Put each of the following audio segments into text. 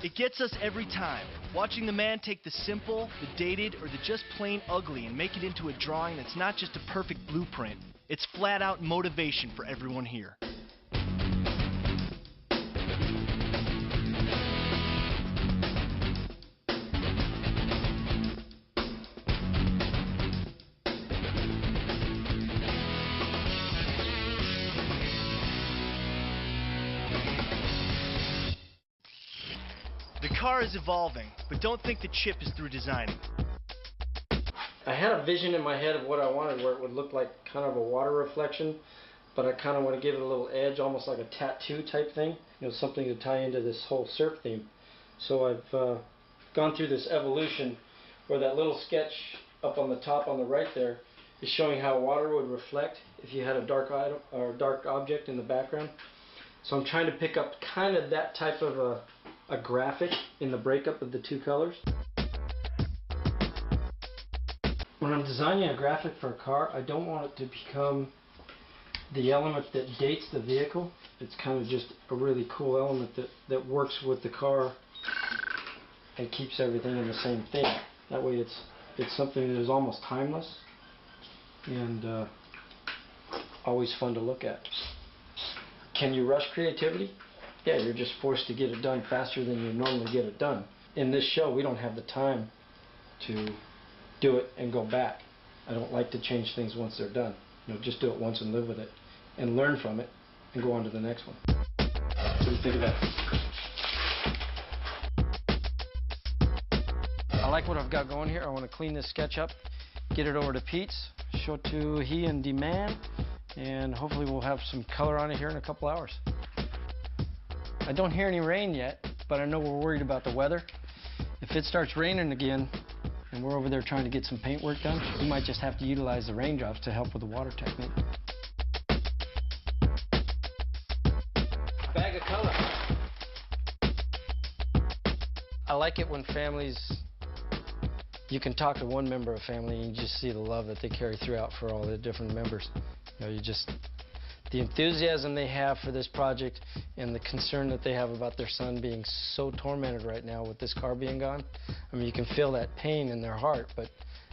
It gets us every time. Watching the man take the simple, the dated, or the just plain ugly and make it into a drawing that's not just a perfect blueprint. It's flat out motivation for everyone here. The car is evolving, but don't think the chip is through designing. I had a vision in my head of what I wanted, where it would look like kind of a water reflection, but I kind of want to give it a little edge, almost like a tattoo type thing, you know, something to tie into this whole surf theme. So I've gone through this evolution where that little sketch up on the top on the right there is showing how water would reflect if you had a dark item or a dark object in the background. So I'm trying to pick up kind of that type of a graphic in the breakup of the two colors. When I'm designing a graphic for a car, I don't want it to become the element that dates the vehicle. It's kind of just a really cool element that works with the car and keeps everything in the same thing. That way it's something that is almost timeless and always fun to look at. Can you rush creativity? Yeah, you're just forced to get it done faster than you normally get it done. In this show, we don't have the time to do it and go back. I don't like to change things once they're done. You know, just do it once and live with it and learn from it and go on to the next one. What do you think of that? I like what I've got going here. I want to clean this sketch up, get it over to Pete's, show it to he and D-Man, and hopefully we'll have some color on it here in a couple hours. I don't hear any rain yet, but I know we're worried about the weather. If it starts raining again, and we're over there trying to get some paint work done, we might just have to utilize the raindrops to help with the water technique. Bag of color. I like it when families, you can talk to one member of a family and you just see the love that they carry throughout for all the different members. You know, the enthusiasm they have for this project and the concern that they have about their son being so tormented right now with this car being gone. I mean, you can feel that pain in their heart, but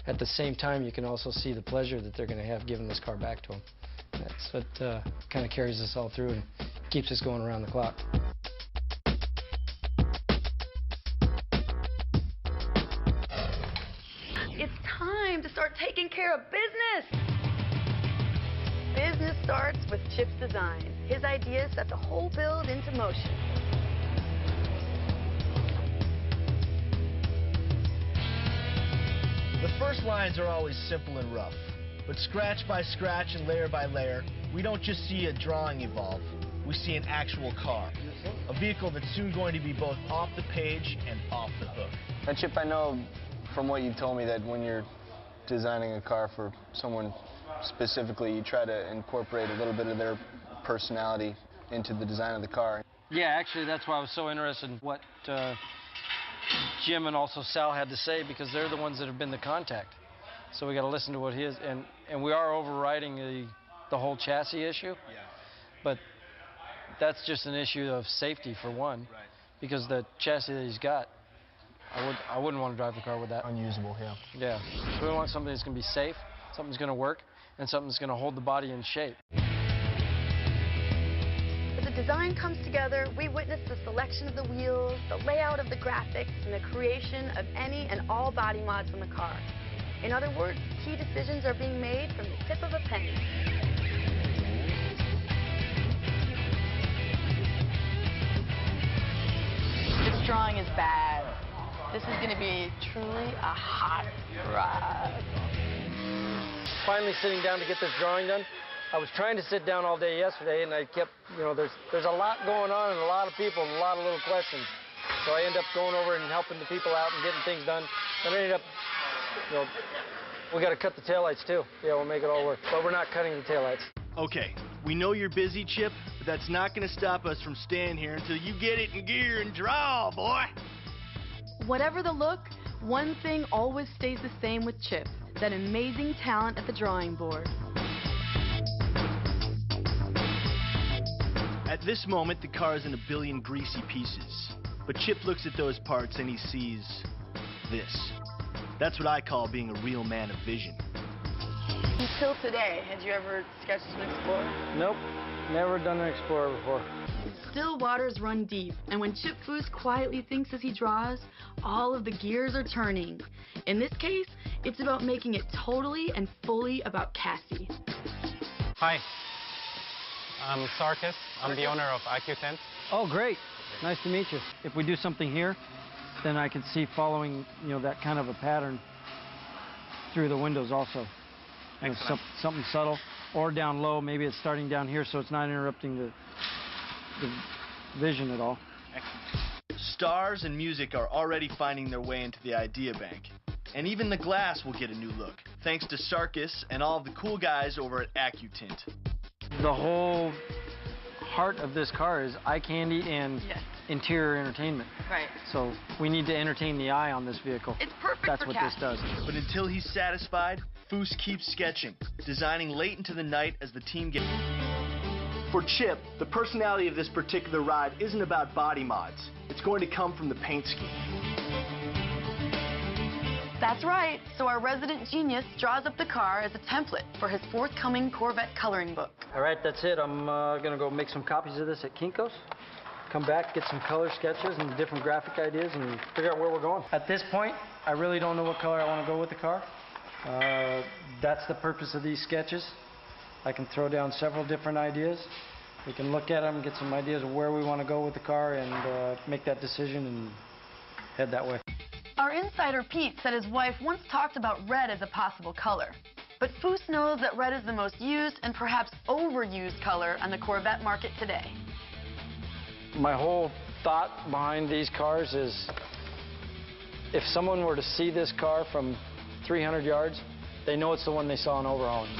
at the same time, you can also see the pleasure that they're going to have giving this car back to them. That's what kind of carries us all through and keeps us going around the clock. It's time to start taking care of business. Business starts with Chip's design. His ideas set the whole build into motion. The first lines are always simple and rough, but scratch by scratch and layer by layer, we don't just see a drawing evolve, we see an actual car. A vehicle that's soon going to be both off the page and off the hook. Now, Chip, I know from what you told me that when you're designing a car for someone specifically, you try to incorporate a little bit of their personality into the design of the car. Yeah, actually, that's why I was so interested in what Jim and also Sal had to say, because they're the ones that have been the contact. So we got to listen to what he is, and we are overriding the whole chassis issue. Yeah. But that's just an issue of safety for one, right. Because the chassis that he's got, I wouldn't want to drive the car with that. Unusable, yeah. Yeah. So we want something that's going to be safe, something that's going to work, and something that's going to hold the body in shape. As the design comes together, we witness the selection of the wheels, the layout of the graphics, and the creation of any and all body mods on the car. In other words, key decisions are being made from the tip of a pen. This drawing is bad. This is going to be truly a hot ride. Finally sitting down to get this drawing done. I was trying to sit down all day yesterday, and I kept, you know, there's a lot going on and a lot of people and a lot of little questions. So I end up going over and helping the people out and getting things done. And I ended up, you know, we got to cut the taillights too. Yeah, we'll make it all work. But we're not cutting the taillights. Okay, we know you're busy, Chip, but that's not going to stop us from staying here until you get it in gear and draw, boy. Whatever the look, one thing always stays the same with Chip, that amazing talent at the drawing board. At this moment, the car is in a billion greasy pieces. But Chip looks at those parts and he sees this. That's what I call being a real man of vision. Until today, had you ever sketched an Explorer? Nope, never done an Explorer before. Still waters run deep, and when Chip Foose quietly thinks as he draws, all of the gears are turning. In this case, it's about making it totally and fully about Cassie. Hi, I'm Sarkis. I'm the owner of IQ Tent. Oh, great. Nice to meet you. If we do something here, then I can see following, that kind of a pattern through the windows also. Something subtle, or down low. Maybe it's starting down here, so it's not interrupting the vision at all. Stars and music are already finding their way into the idea bank. And even the glass will get a new look, thanks to Sarkis and all of the cool guys over at AccuTint. The whole heart of this car is eye candy and interior entertainment. Right. So we need to entertain the eye on this vehicle. It's perfect That's for what Cassie. this does. But until he's satisfied, Foose keeps sketching, designing late into the night as the team gets... For Chip, the personality of this particular ride isn't about body mods. It's going to come from the paint scheme. That's right. So our resident genius draws up the car as a template for his forthcoming Corvette coloring book. All right, that's it. I'm going to go make some copies of this at Kinko's. Come back, get some color sketches and different graphic ideas and figure out where we're going. At this point, I really don't know what color I want to go with the car. That's the purpose of these sketches. I can throw down several different ideas. We can look at them, get some ideas of where we want to go with the car, and make that decision and head that way. Our insider Pete said his wife once talked about red as a possible color. But Foose knows that red is the most used and perhaps overused color on the Corvette market today. My whole thought behind these cars is if someone were to see this car from 300 yards, they know it's the one they saw in Overhaulin.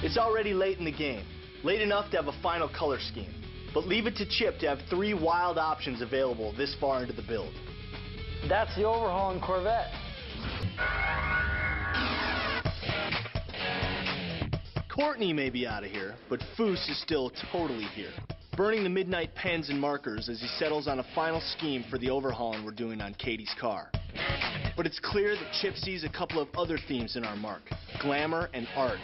It's already late in the game, late enough to have a final color scheme. But leave it to Chip to have 3 wild options available this far into the build. That's the Overhaulin Corvette. Courtney may be out of here, but Foose is still totally here, burning the midnight pens and markers as he settles on a final scheme for the overhauling we're doing on Katie's car. But it's clear that Chip sees a couple of other themes in our mark: glamour and art.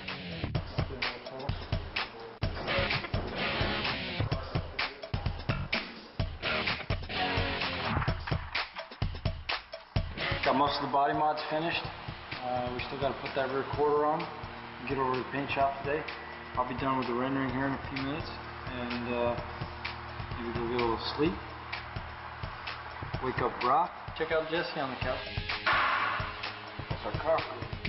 Got most of the body mods finished. We still got to put that rear quarter on, get over to the paint shop today. I'll be done with the rendering here in a few minutes, and maybe go get a little sleep. Wake up Brock. Check out Jesse on the couch. That's our car.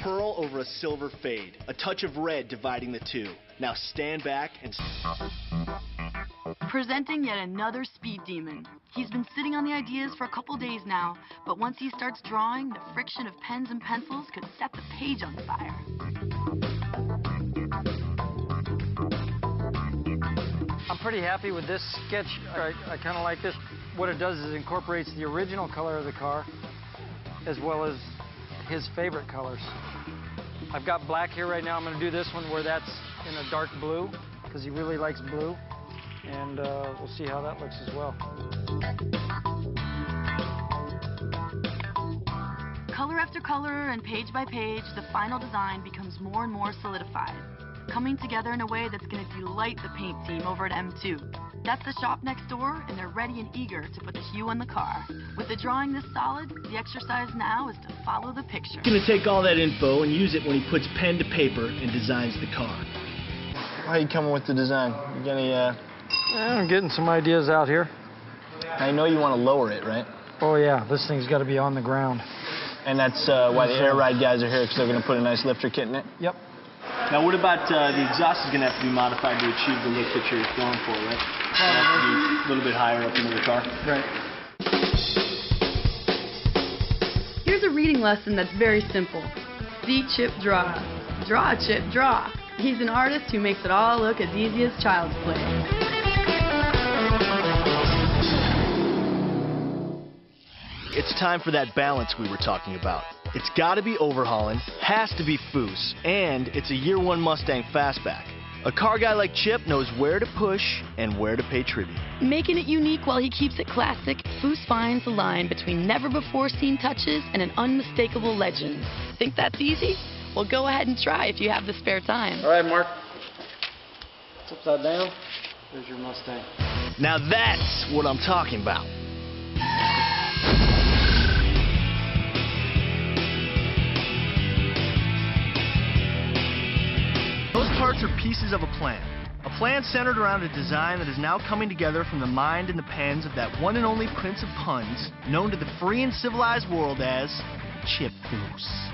Pearl over a silver fade, a touch of red dividing the two. Now stand back and... Presenting yet another speed demon. He's been sitting on the ideas for a couple days now, but once he starts drawing, the friction of pens and pencils could set the page on fire. I'm pretty happy with this sketch. I kind of like this. What it does is it incorporates the original color of the car as well as his favorite colors. I've got black here right now. I'm going to do this one where that's in a dark blue because he really likes blue. And we'll see how that looks as well. Color after color and page by page, the final design becomes more and more solidified, coming together in a way that's going to delight the paint team over at M2. That's the shop next door, and they're ready and eager to put the hue on the car. With the drawing this solid, the exercise now is to follow the picture. He's going to take all that info and use it when he puts pen to paper and designs the car. How you coming with the design? You got any, I'm getting some ideas out here. I know you want to lower it, right? Oh yeah, this thing's got to be on the ground. And that's why the air ride guys are here, because they're going to put a nice lifter kit in it? Yep. Now what about the exhaust is going to have to be modified to achieve the look that you're going for, right? It has to be a little bit higher up into the car. Right. Here's a reading lesson that's very simple. See Chip draw. Draw, Chip, draw. He's an artist who makes it all look as easy as child's play. It's time for that balance we were talking about. It's got to be Overhaulin, has to be Foose, and it's a year 1 Mustang fastback. A car guy like Chip knows where to push and where to pay tribute. Making it unique while he keeps it classic, Foose finds the line between never-before-seen touches and an unmistakable legend. Think that's easy? Well, go ahead and try if you have the spare time. All right, Mark. It's upside down. There's your Mustang. Now that's what I'm talking about. Those parts are pieces of a plan. A plan centered around a design that is now coming together from the mind and the pens of that one and only prince of puns, known to the free and civilized world as Chip Foose.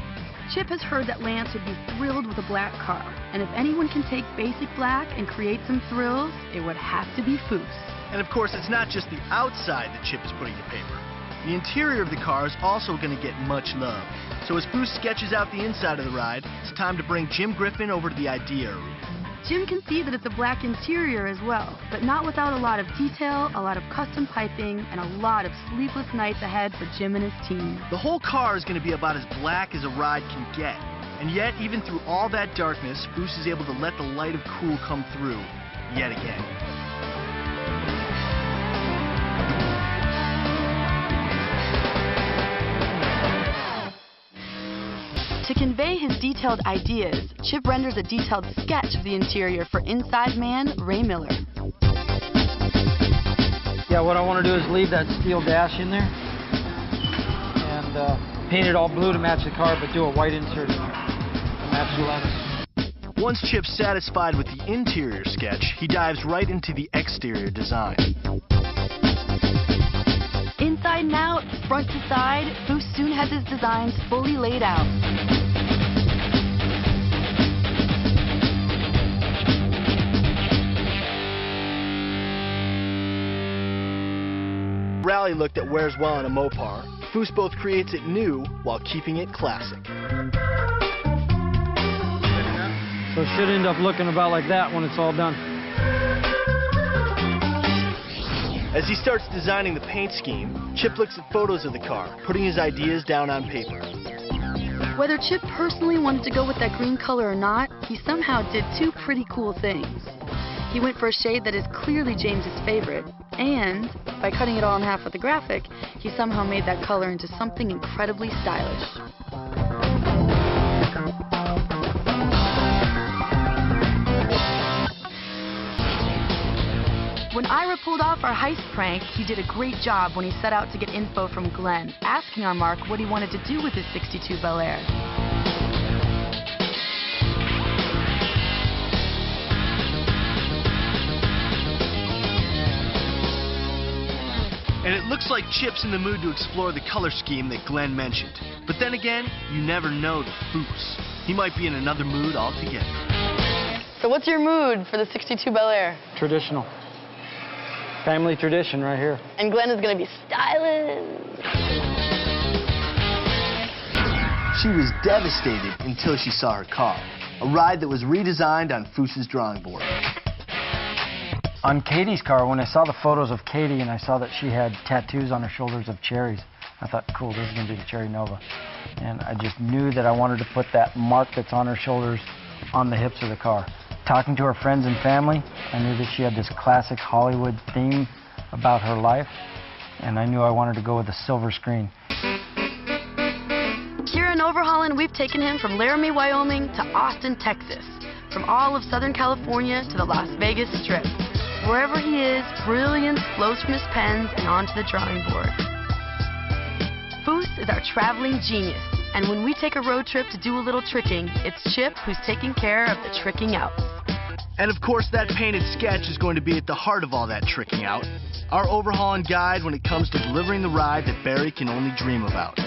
Chip has heard that Lance would be thrilled with a black car, and if anyone can take basic black and create some thrills, it would have to be Foose. And of course, it's not just the outside that Chip is putting to paper. The interior of the car is also going to get much love. So as Foose sketches out the inside of the ride, it's time to bring Jim Griffin over to the idea arena. Jim can see that it's a black interior as well, but not without a lot of detail, a lot of custom piping, and a lot of sleepless nights ahead for Jim and his team. The whole car is going to be about as black as a ride can get. And yet, even through all that darkness, Foose is able to let the light of cool come through, yet again. To convey his detailed ideas, Chip renders a detailed sketch of the interior for Inside Man Ray Miller. Yeah, what I want to do is leave that steel dash in there and paint it all blue to match the car, but do a white insert in there to match the letters. Once Chip's satisfied with the interior sketch, he dives right into the exterior design. Inside and out, front to side, Foose soon has his designs fully laid out. Rally looked at wears well on a Mopar. Foose both creates it new while keeping it classic. So it should end up looking about like that when it's all done. As he starts designing the paint scheme, Chip looks at photos of the car, putting his ideas down on paper. Whether Chip personally wanted to go with that green color or not, he somehow did two pretty cool things. He went for a shade that is clearly James's favorite, and by cutting it all in half with the graphic, he somehow made that color into something incredibly stylish. When Ira pulled off our heist prank, he did a great job when he set out to get info from Glenn, asking our Mark what he wanted to do with his '62 Bel Air. And it looks like Chip's in the mood to explore the color scheme that Glenn mentioned. But then again, you never know to Foose. He might be in another mood altogether. So what's your mood for the '62 Bel Air? Traditional. Family tradition right here. And Glenn is going to be styling. She was devastated until she saw her car. A ride that was redesigned on Foose's drawing board. On Katie's car, when I saw the photos of Katie and I saw that she had tattoos on her shoulders of cherries, I thought, cool, this is going to be the Cherry Nova. And I just knew that I wanted to put that mark that's on her shoulders on the hips of the car. Talking to her friends and family, I knew that she had this classic Hollywood theme about her life, and I knew I wanted to go with a silver screen. Here in Overhaulin, we've taken him from Laramie, Wyoming to Austin, Texas, from all of Southern California to the Las Vegas Strip. Wherever he is, brilliance flows from his pens and onto the drawing board. Foose is our traveling genius, and when we take a road trip to do a little tricking, it's Chip who's taking care of the tricking out. And of course, that painted sketch is going to be at the heart of all that tricking out. Our Overhaulin guide when it comes to delivering the ride that Barry can only dream about.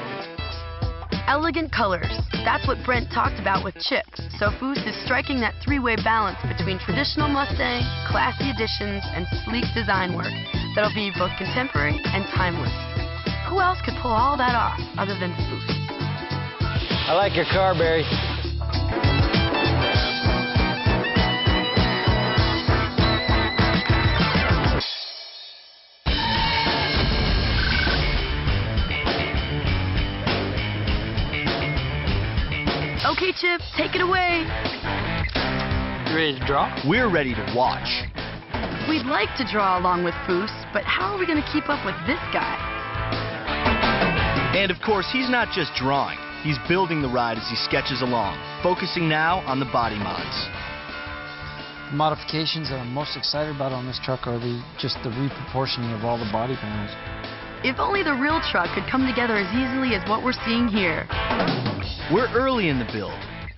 Elegant colors. That's what Brent talked about with Chip. So Foose is striking that three-way balance between traditional Mustang, classy additions, and sleek design work that'll be both contemporary and timeless. Who else could pull all that off other than Foose? I like your car, Barry. Okay, Chip, take it away. You ready to draw? We're ready to watch. We'd like to draw along with Foose, but how are we going to keep up with this guy? And of course, he's not just drawing. He's building the ride as he sketches along, focusing now on the body mods. The modifications that I'm most excited about on this truck are just the reproportioning of all the body panels. If only the real truck could come together as easily as what we're seeing here. We're early in the build,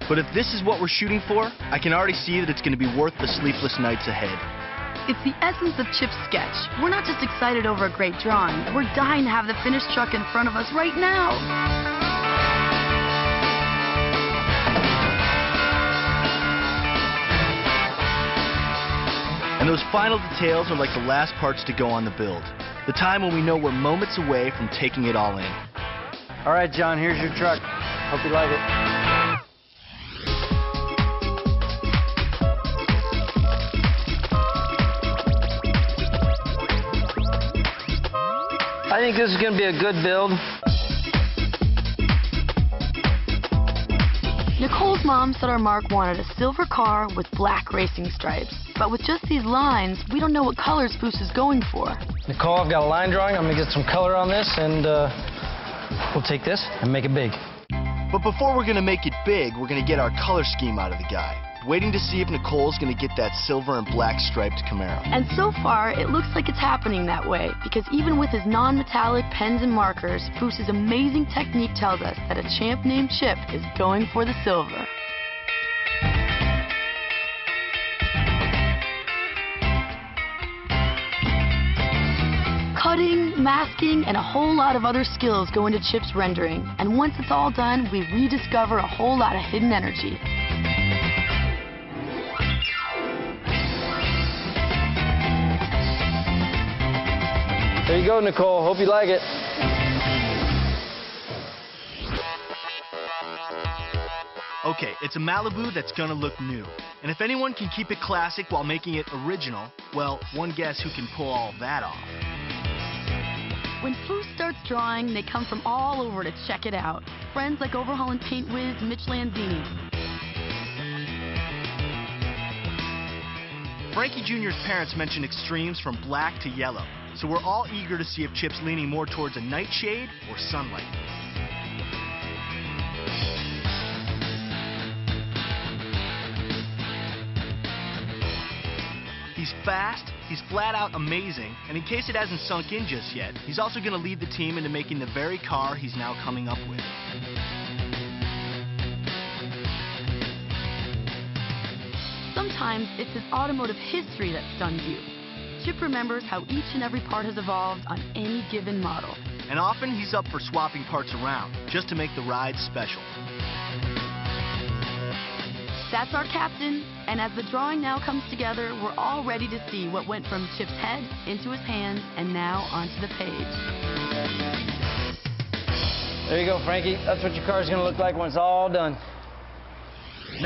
but if this is what we're shooting for, I can already see that it's going to be worth the sleepless nights ahead. It's the essence of Chip's sketch. We're not just excited over a great drawing. We're dying to have the finished truck in front of us right now. And those final details are like the last parts to go on the build. The time when we know we're moments away from taking it all in. All right, John, here's your truck. Hope you like it. I think this is going to be a good build. Nicole's mom said our Mark wanted a silver car with black racing stripes. But with just these lines, we don't know what colors Foose is going for. Nicole, I've got a line drawing. I'm going to get some color on this, and we'll take this and make it big. But before we're going to make it big, we're going to get our color scheme out of the guy. Waiting to see if Nicole's going to get that silver and black striped Camaro. And so far, it looks like it's happening that way, because even with his non-metallic pens and markers, Foose's amazing technique tells us that a champ named Chip is going for the silver. Cutting, masking, and a whole lot of other skills go into Chip's rendering. And once it's all done, we rediscover a whole lot of hidden energy. There you go, Nicole. Hope you like it. Okay, it's a Malibu that's gonna look new. And if anyone can keep it classic while making it original, well, one guess who can pull all that off. When Foose starts drawing, they come from all over to check it out. Friends like Overhaulin paint whiz Mitch Lanzini. Frankie Jr.'s parents mentioned extremes from black to yellow, so we're all eager to see if Chip's leaning more towards a nightshade or sunlight. He's fast, he's flat out amazing, and in case it hasn't sunk in just yet, he's also going to lead the team into making the very car he's now coming up with. Sometimes it's his automotive history that stuns you. Chip remembers how each and every part has evolved on any given model. And often he's up for swapping parts around, just to make the ride special. That's our captain, and as the drawing now comes together, we're all ready to see what went from Chip's head into his hands and now onto the page. There you go, Frankie. That's what your car's going to look like when it's all done.